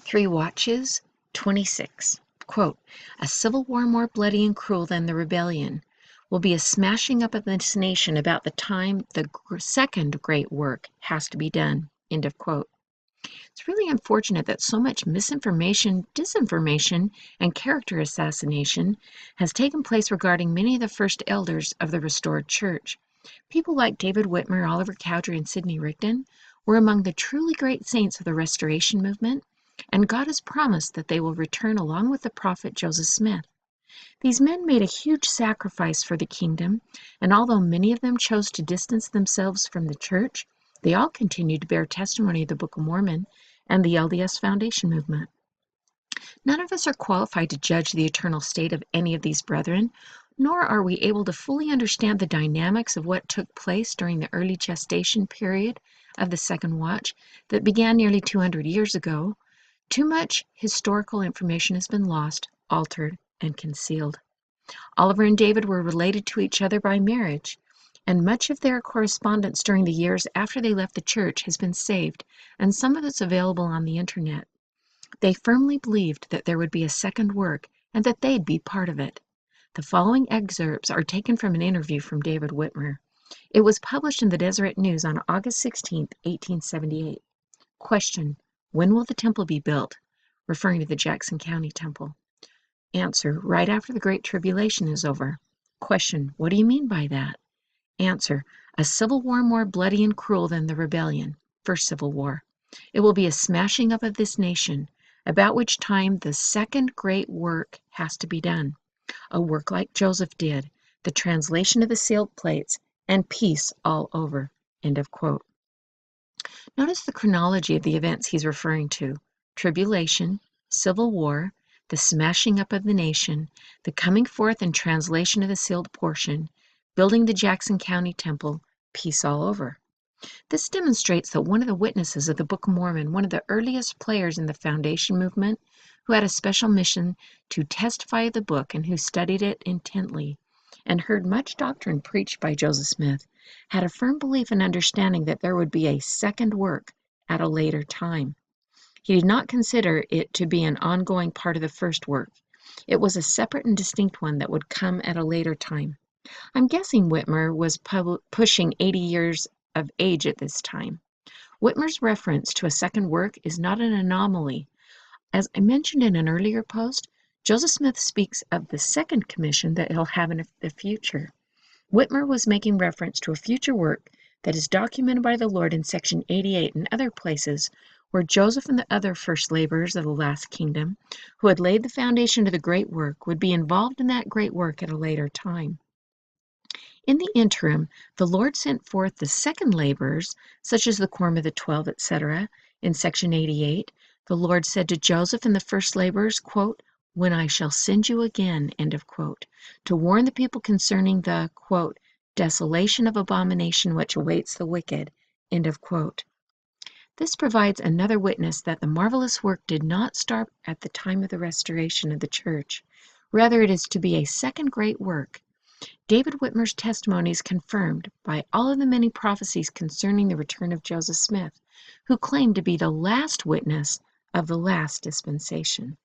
Three Watches, 26. Quote, "A civil war more bloody and cruel than the rebellion will be a smashing up of this nation about the time the second great work has to be done." End of quote. It's really unfortunate that so much misinformation, disinformation, and character assassination has taken place regarding many of the first elders of the restored church. People like David Whitmer, Oliver Cowdery, and Sidney Rigdon were among the truly great saints of the Restoration movement, and God has promised that they will return along with the prophet Joseph Smith. These men made a huge sacrifice for the kingdom, and although many of them chose to distance themselves from the church, they all continued to bear testimony of the Book of Mormon and the LDS Foundation movement. None of us are qualified to judge the eternal state of any of these brethren, nor are we able to fully understand the dynamics of what took place during the early gestation period of the Second Watch that began nearly 200 years ago. Too much historical information has been lost, altered, and concealed. Oliver and David were related to each other by marriage, and much of their correspondence during the years after they left the church has been saved, and some of it's available on the internet. They firmly believed that there would be a second work and that they'd be part of it. The following excerpts are taken from an interview from David Whitmer. It was published in the Deseret News on August 16, 1878. Question: when will the temple be built? Referring to the Jackson County Temple. Answer: right after the Great Tribulation is over. Question: what do you mean by that? Answer: a civil war more bloody and cruel than the rebellion, First Civil War. It will be a smashing up of this nation, about which time the second great work has to be done. A work like Joseph did, the translation of the sealed plates, and peace all over. End of quote. Notice the chronology of the events he's referring to: tribulation, civil war, the smashing up of the nation, the coming forth and translation of the sealed portion, building the Jackson County Temple, peace all over. This demonstrates that one of the witnesses of the Book of Mormon, one of the earliest players in the Foundation movement, who had a special mission to testify of the book and who studied it intently and heard much doctrine preached by Joseph Smith, had a firm belief and understanding that there would be a second work at a later time. He did not consider it to be an ongoing part of the first work. It was a separate and distinct one that would come at a later time. I'm guessing Whitmer was pushing 80 years of age at this time. Whitmer's reference to a second work is not an anomaly. As I mentioned in an earlier post, Joseph Smith speaks of the second commission that he'll have in the future. Whitmer was making reference to a future work that is documented by the Lord in section 88 and other places, where Joseph and the other first laborers of the last kingdom, who had laid the foundation of the great work, would be involved in that great work at a later time. In the interim, the Lord sent forth the second laborers, such as the Quorum of the 12, etc. In section 88, the Lord said to Joseph and the first laborers, quote, "when I shall send you again," end of quote, to warn the people concerning the, quote, "desolation of abomination which awaits the wicked," end of quote. This provides another witness that the marvelous work did not start at the time of the restoration of the church. Rather, it is to be a second great work. David Whitmer's testimony is confirmed by all of the many prophecies concerning the return of Joseph Smith, who claimed to be the last witness of the last dispensation.